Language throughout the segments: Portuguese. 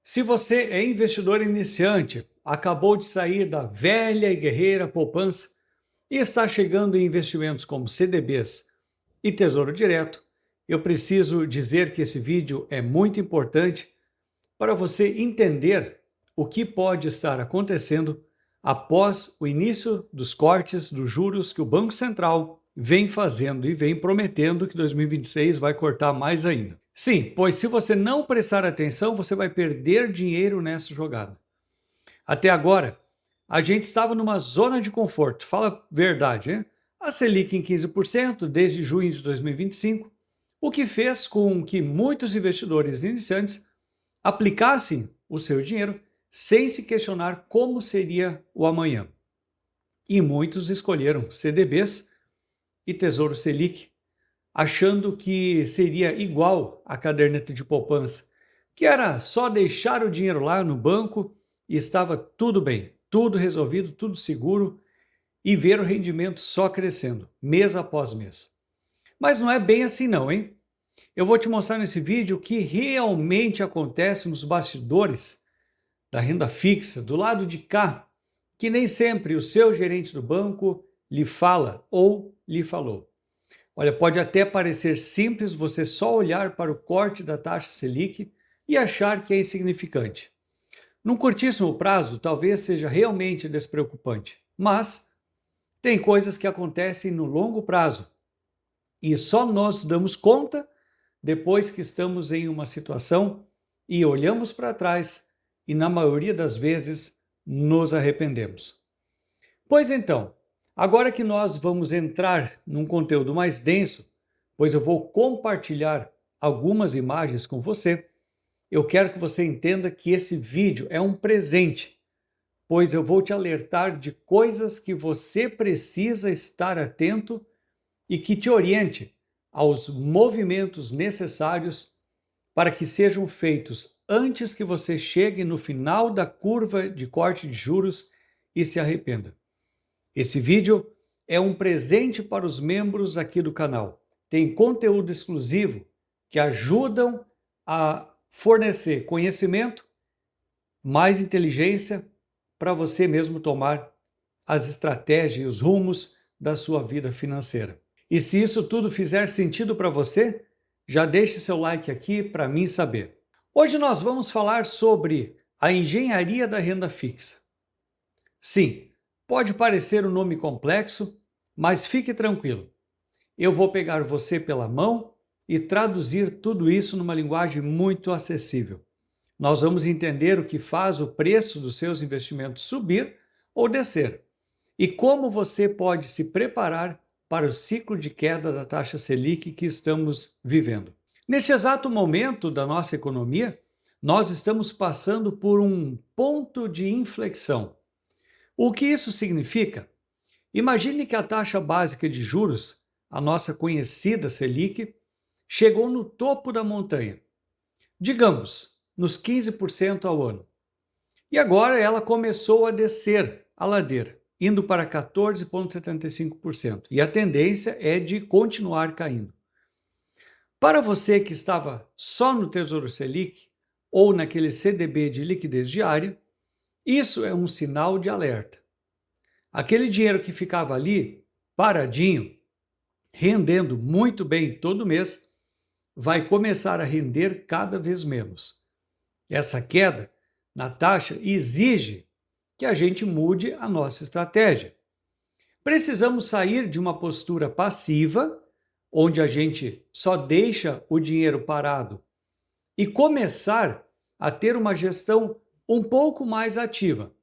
Se você é investidor iniciante, acabou de sair da velha e guerreira poupança e está chegando em investimentos como CDBs e Tesouro Direto, eu preciso dizer que esse vídeo é muito importante para você entender o que pode estar acontecendo após o início dos cortes dos juros que o Banco Central vem fazendo e vem prometendo que 2026 vai cortar mais ainda. Sim, pois se você não prestar atenção, você vai perder dinheiro nessa jogada. Até agora, a gente estava numa zona de conforto, fala a verdade, hein? A Selic em 15% desde junho de 2025, o que fez com que muitos investidores iniciantes aplicassem o seu dinheiro sem se questionar como seria o amanhã. E muitos escolheram CDBs e Tesouro Selic, achando que seria igual à caderneta de poupança, que era só deixar o dinheiro lá no banco e estava tudo bem, tudo resolvido, tudo seguro e ver o rendimento só crescendo, mês após mês. Mas não é bem assim não, hein? Eu vou te mostrar nesse vídeo o que realmente acontece nos bastidores da renda fixa, do lado de cá, que nem sempre o seu gerente do banco lhe fala ou lhe falou. Olha, pode até parecer simples você só olhar para o corte da taxa Selic e achar que é insignificante. Num curtíssimo prazo, talvez seja realmente despreocupante, mas tem coisas que acontecem no longo prazo e só nós damos conta depois que estamos em uma situação e olhamos para trás e, na maioria das vezes, nos arrependemos. Pois então, agora que nós vamos entrar num conteúdo mais denso, pois eu vou compartilhar algumas imagens com você, eu quero que você entenda que esse vídeo é um presente, pois eu vou te alertar de coisas que você precisa estar atento e que te oriente aos movimentos necessários para que sejam feitos antes que você chegue no final da curva de corte de juros e se arrependa. Esse vídeo é um presente para os membros aqui do canal. Tem conteúdo exclusivo que ajudam a fornecer conhecimento, mais inteligência para você mesmo tomar as estratégias e os rumos da sua vida financeira. E se isso tudo fizer sentido para você, já deixe seu like aqui para mim saber. Hoje nós vamos falar sobre a engenharia da renda fixa. Sim, pode parecer um nome complexo, mas fique tranquilo. Eu vou pegar você pela mão e traduzir tudo isso numa linguagem muito acessível. Nós vamos entender o que faz o preço dos seus investimentos subir ou descer e como você pode se preparar para o ciclo de queda da taxa Selic que estamos vivendo. Neste exato momento da nossa economia, nós estamos passando por um ponto de inflexão. O que isso significa? Imagine que a taxa básica de juros, a nossa conhecida Selic, chegou no topo da montanha, digamos, nos 15% ao ano. E agora ela começou a descer a ladeira, indo para 14,75%. E a tendência é de continuar caindo. Para você que estava só no Tesouro Selic ou naquele CDB de liquidez diária, isso é um sinal de alerta. Aquele dinheiro que ficava ali, paradinho, rendendo muito bem todo mês, vai começar a render cada vez menos. Essa queda na taxa exige que a gente mude a nossa estratégia. Precisamos sair de uma postura passiva, onde a gente só deixa o dinheiro parado, e começar a ter uma gestão um pouco mais ativa,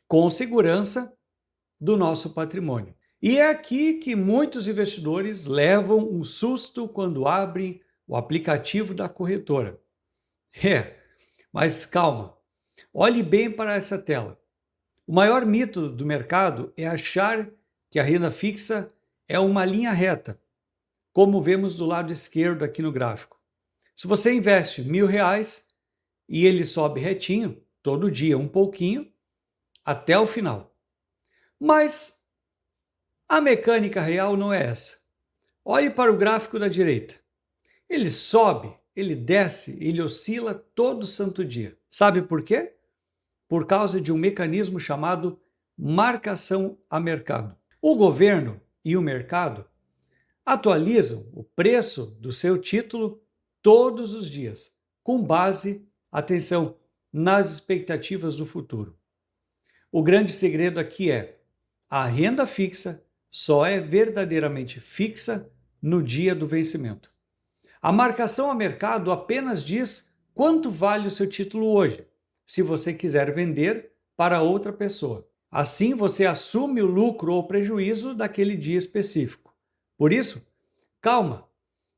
com segurança do nosso patrimônio. E é aqui que muitos investidores levam um susto quando abrem o aplicativo da corretora. Mas calma, olhe bem para essa tela. O maior mito do mercado é achar que a renda fixa é uma linha reta, como vemos do lado esquerdo aqui no gráfico. Se você investe R$1.000 e ele sobe retinho, todo dia um pouquinho, até o final. Mas a mecânica real não é essa. Olhe para o gráfico da direita. Ele sobe, ele desce, ele oscila todo santo dia. Sabe por quê? Por causa de um mecanismo chamado marcação a mercado. O governo e o mercado atualizam o preço do seu título todos os dias, com base, atenção, nas expectativas do futuro. O grande segredo aqui é: a renda fixa só é verdadeiramente fixa no dia do vencimento. A marcação a mercado apenas diz quanto vale o seu título hoje, se você quiser vender para outra pessoa. Assim, você assume o lucro ou prejuízo daquele dia específico. Por isso, calma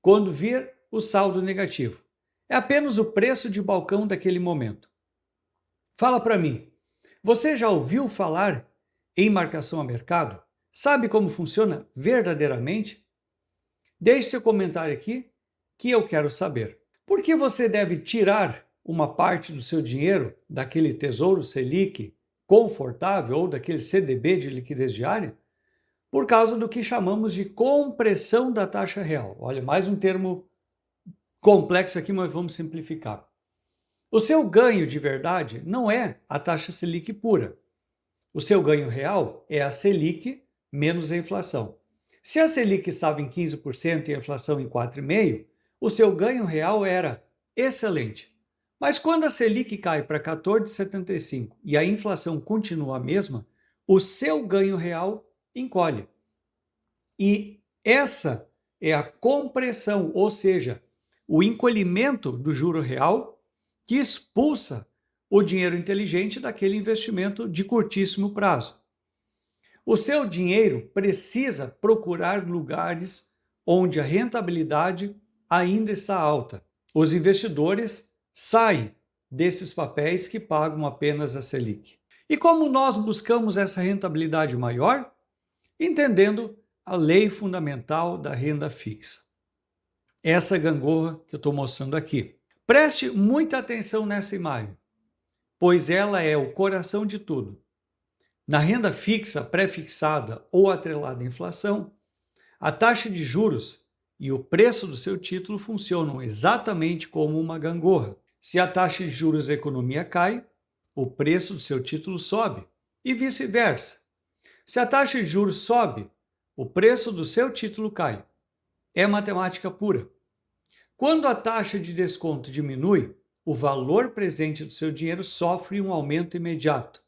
quando vir o saldo negativo. É apenas o preço de balcão daquele momento. Fala para mim, você já ouviu falar em marcação a mercado? Sabe como funciona verdadeiramente? Deixe seu comentário aqui que eu quero saber. Por que você deve tirar uma parte do seu dinheiro daquele Tesouro Selic confortável ou daquele CDB de liquidez diária? Por causa do que chamamos de compressão da taxa real. Olha, mais um termo complexo aqui, mas vamos simplificar. O seu ganho de verdade não é a taxa Selic pura. O seu ganho real é a Selic menos a inflação. Se a Selic estava em 15% e a inflação em 4,5%, o seu ganho real era excelente. Mas quando a Selic cai para 14,75% e a inflação continua a mesma, o seu ganho real encolhe. E essa é a compressão, ou seja, o encolhimento do juro real que expulsa o dinheiro inteligente daquele investimento de curtíssimo prazo. O seu dinheiro precisa procurar lugares onde a rentabilidade ainda está alta. Os investidores saem desses papéis que pagam apenas a Selic. E como nós buscamos essa rentabilidade maior? Entendendo a lei fundamental da renda fixa. Essa gangorra que eu estou mostrando aqui. Preste muita atenção nessa imagem, pois ela é o coração de tudo. Na renda fixa pré-fixada ou atrelada à inflação, a taxa de juros e o preço do seu título funcionam exatamente como uma gangorra. Se a taxa de juros da economia cai, o preço do seu título sobe, e vice-versa. Se a taxa de juros sobe, o preço do seu título cai. É matemática pura. Quando a taxa de desconto diminui, o valor presente do seu dinheiro sofre um aumento imediato.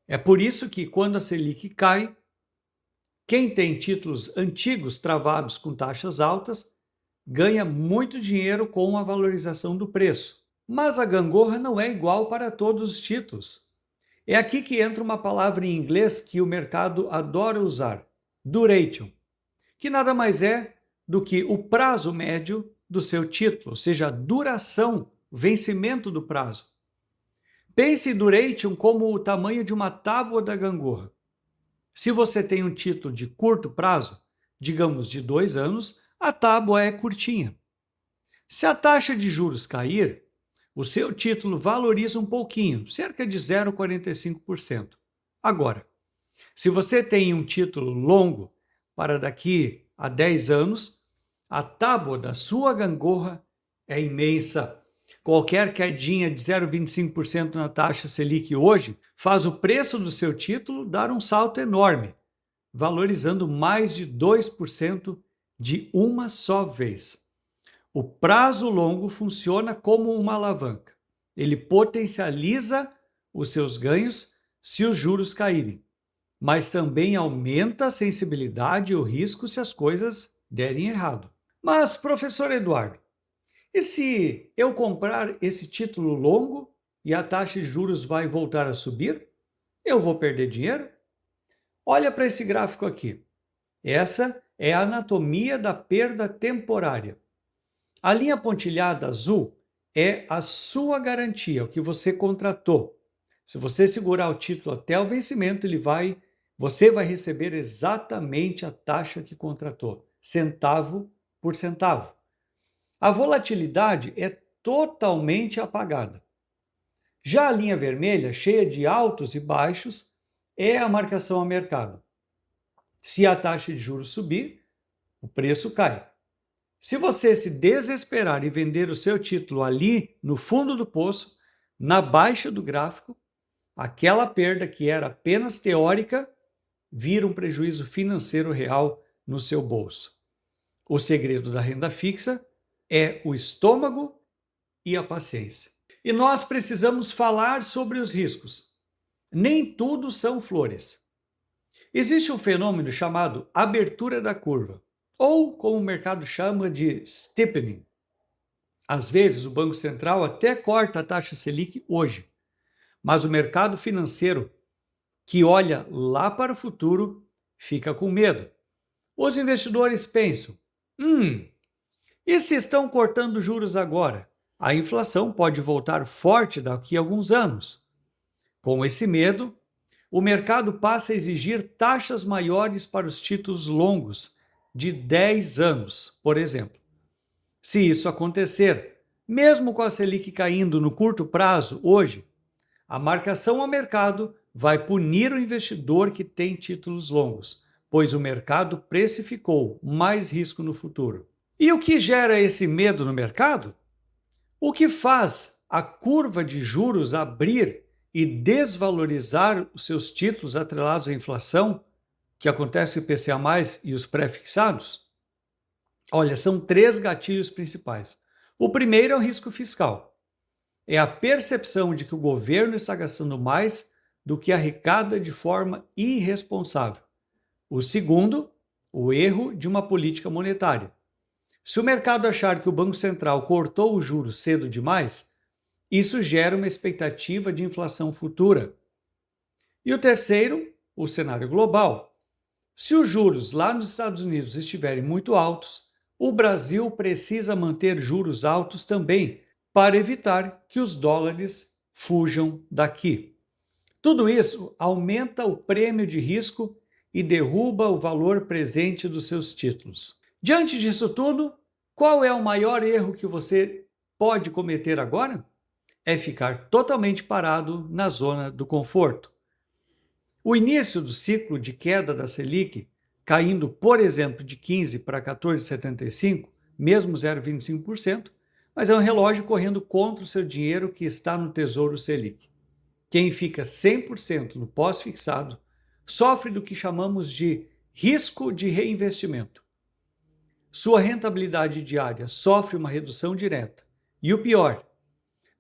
É por isso que, quando a Selic cai, quem tem títulos antigos travados com taxas altas ganha muito dinheiro com a valorização do preço. Mas a gangorra não é igual para todos os títulos. É aqui que entra uma palavra em inglês que o mercado adora usar, duration, que nada mais é do que o prazo médio do seu título, ou seja, a duração, o vencimento do prazo. Pense em duration como o tamanho de uma tábua da gangorra. Se você tem um título de curto prazo, digamos de 2 anos, a tábua é curtinha. Se a taxa de juros cair, o seu título valoriza um pouquinho, cerca de 0,45%. Agora, se você tem um título longo para daqui a 10 anos, a tábua da sua gangorra é imensa. Qualquer quedinha de 0,25% na taxa Selic hoje faz o preço do seu título dar um salto enorme, valorizando mais de 2% de uma só vez. O prazo longo funciona como uma alavanca. Ele potencializa os seus ganhos se os juros caírem, mas também aumenta a sensibilidade e o risco se as coisas derem errado. Mas, professor Eduardo, e se eu comprar esse título longo e a taxa de juros vai voltar a subir? Eu vou perder dinheiro? Olha para esse gráfico aqui. Essa é a anatomia da perda temporária. A linha pontilhada azul é a sua garantia, o que você contratou. Se você segurar o título até o vencimento, você vai receber exatamente a taxa que contratou, centavo por centavo. A volatilidade é totalmente apagada. Já a linha vermelha, cheia de altos e baixos, é a marcação a mercado. Se a taxa de juros subir, o preço cai. Se você se desesperar e vender o seu título ali no fundo do poço, na baixa do gráfico, aquela perda que era apenas teórica vira um prejuízo financeiro real no seu bolso. O segredo da renda fixa é o estômago e a paciência. E nós precisamos falar sobre os riscos. Nem tudo são flores. Existe um fenômeno chamado abertura da curva, ou como o mercado chama de steepening. Às vezes o Banco Central até corta a taxa Selic hoje, mas o mercado financeiro, que olha lá para o futuro, fica com medo. Os investidores pensam, e se estão cortando juros agora? A inflação pode voltar forte daqui a alguns anos. Com esse medo, o mercado passa a exigir taxas maiores para os títulos longos, de 10 anos, por exemplo. Se isso acontecer, mesmo com a Selic caindo no curto prazo hoje, a marcação ao mercado vai punir o investidor que tem títulos longos, pois o mercado precificou mais risco no futuro. E o que gera esse medo no mercado? O que faz a curva de juros abrir e desvalorizar os seus títulos atrelados à inflação, que acontece com o IPCA+, e os pré-fixados? Olha, são 3 gatilhos principais. O primeiro é o risco fiscal. É a percepção de que o governo está gastando mais do que arrecada de forma irresponsável. O segundo, o erro de uma política monetária. Se o mercado achar que o Banco Central cortou os juros cedo demais, isso gera uma expectativa de inflação futura. E o terceiro, o cenário global. Se os juros lá nos Estados Unidos estiverem muito altos, o Brasil precisa manter juros altos também, para evitar que os dólares fujam daqui. Tudo isso aumenta o prêmio de risco e derruba o valor presente dos seus títulos. Diante disso tudo, qual é o maior erro que você pode cometer agora? É ficar totalmente parado na zona do conforto. O início do ciclo de queda da Selic, caindo, por exemplo, de 15 para 14,75, mesmo 0,25%, mas é um relógio correndo contra o seu dinheiro que está no Tesouro Selic. Quem fica 100% no pós-fixado sofre do que chamamos de risco de reinvestimento. Sua rentabilidade diária sofre uma redução direta. E o pior,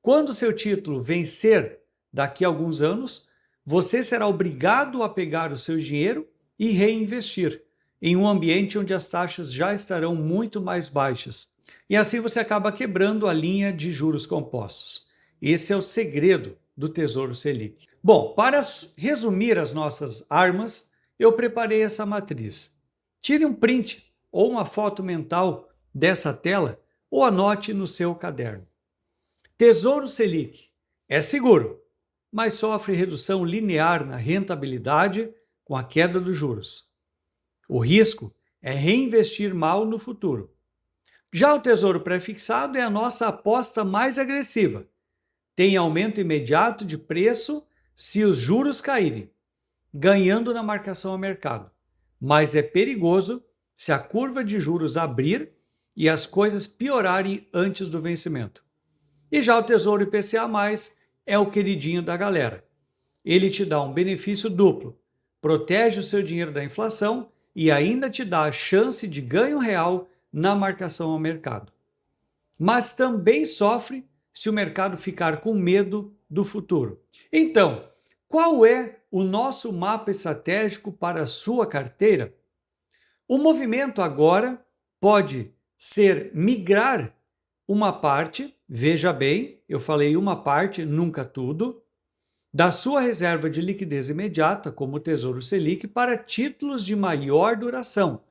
quando seu título vencer daqui a alguns anos, você será obrigado a pegar o seu dinheiro e reinvestir em um ambiente onde as taxas já estarão muito mais baixas. E assim você acaba quebrando a linha de juros compostos. Esse é o segredo do Tesouro Selic. Bom, para resumir as nossas armas, eu preparei essa matriz. Tire um print ou uma foto mental dessa tela ou anote no seu caderno. Tesouro Selic é seguro, mas sofre redução linear na rentabilidade com a queda dos juros. O risco é reinvestir mal no futuro. Já o Tesouro Pré-fixado é a nossa aposta mais agressiva. Tem aumento imediato de preço se os juros caírem, ganhando na marcação ao mercado. Mas é perigoso se a curva de juros abrir e as coisas piorarem antes do vencimento. E já o Tesouro IPCA+, é o queridinho da galera. Ele te dá um benefício duplo, protege o seu dinheiro da inflação e ainda te dá a chance de ganho real na marcação ao mercado. Mas também sofre se o mercado ficar com medo do futuro. Então, qual é o nosso mapa estratégico para a sua carteira? O movimento agora pode ser migrar uma parte, veja bem, eu falei uma parte, nunca tudo, da sua reserva de liquidez imediata, como o Tesouro Selic, para títulos de maior duração,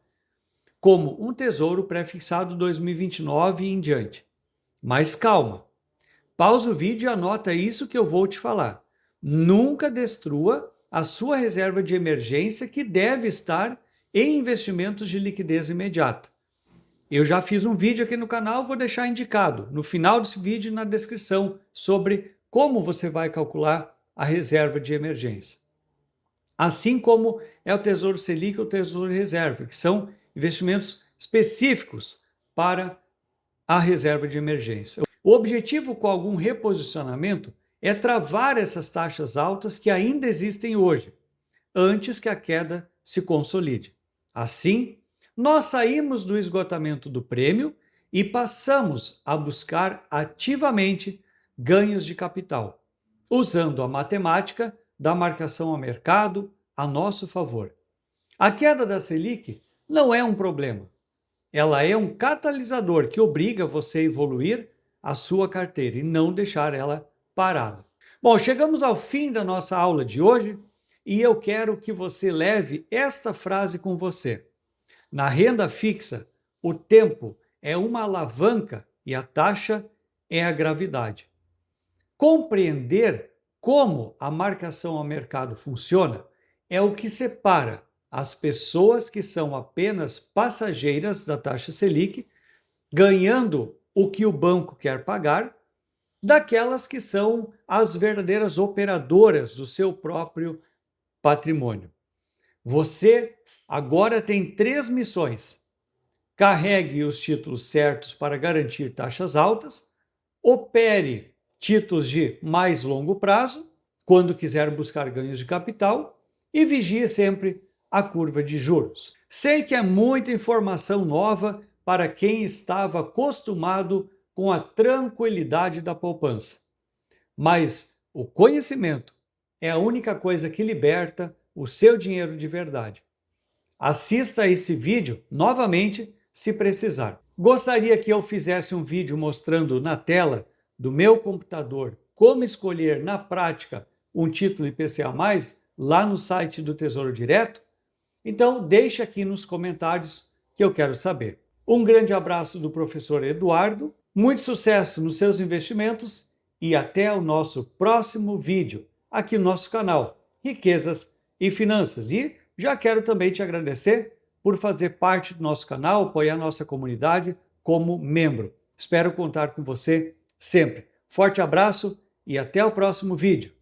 como um Tesouro Pré-fixado 2029 e em diante. Mas calma, pausa o vídeo e anota isso que eu vou te falar. Nunca destrua a sua reserva de emergência, que deve estar em investimentos de liquidez imediata. Eu já fiz um vídeo aqui no canal, vou deixar indicado no final desse vídeo e na descrição sobre como você vai calcular a reserva de emergência. Assim como é o Tesouro Selic ou o Tesouro Reserva, que são investimentos específicos para a reserva de emergência. O objetivo com algum reposicionamento é travar essas taxas altas que ainda existem hoje, antes que a queda se consolide. Assim, nós saímos do esgotamento do prêmio e passamos a buscar ativamente ganhos de capital, usando a matemática da marcação ao mercado a nosso favor. A queda da Selic não é um problema. Ela é um catalisador que obriga você a evoluir a sua carteira e não deixar ela parada. Bom, chegamos ao fim da nossa aula de hoje e eu quero que você leve esta frase com você. Na renda fixa, o tempo é uma alavanca e a taxa é a gravidade. Compreender como a marcação ao mercado funciona é o que separa as pessoas que são apenas passageiras da taxa Selic, ganhando o que o banco quer pagar, daquelas que são as verdadeiras operadoras do seu próprio patrimônio. Você agora tem 3 missões. Carregue os títulos certos para garantir taxas altas, opere títulos de mais longo prazo, quando quiser buscar ganhos de capital, e vigie sempre a curva de juros. Sei que é muita informação nova para quem estava acostumado com a tranquilidade da poupança, mas o conhecimento é a única coisa que liberta o seu dinheiro de verdade. Assista a esse vídeo novamente se precisar. Gostaria que eu fizesse um vídeo mostrando na tela do meu computador como escolher na prática um título IPCA+, lá no site do Tesouro Direto? Então deixe aqui nos comentários que eu quero saber. Um grande abraço do professor Eduardo, muito sucesso nos seus investimentos e até o nosso próximo vídeo aqui no nosso canal Riquezas e Finanças. E já quero também te agradecer por fazer parte do nosso canal, apoiar a nossa comunidade como membro. Espero contar com você sempre. Forte abraço e até o próximo vídeo.